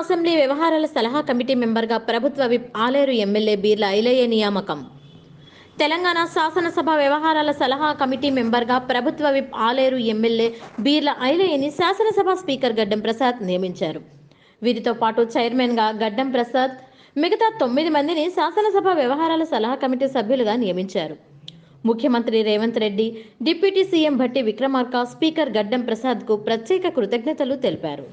Assembly వ్యవహారాల సలహా committee మెంబర్గా ప్రభుత్వ విప్ ఆలేరు ఎమ్మెల్యే బీర్ల ఐలయ్య నియామకం. తెలంగాణ శాసనసభ వ్యవహారాల సలహా కమిటీ మెంబర్గా ప్రభుత్వ విప్ ఆలేరు ఎమ్మెల్యే బీర్ల ఐలయ్యని శాసనసభ స్పీకర్ గడ్డం ప్రసాద్ నియమించారు. వీరితో పాటు చైర్మన్గా గడ్డం ప్రసాద్, మిగతా 9 మందిని శాసనసభ వ్యవహారాల సలహా కమిటీ సభ్యులుగా నియమించారు. ముఖ్యమంత్రి Revanth Reddy, deputy CM Bhatti Vikramarka speaker గడ్డం ప్రసాద్కు ప్రత్యేక కృతజ్ఞతలు తెలిపారు.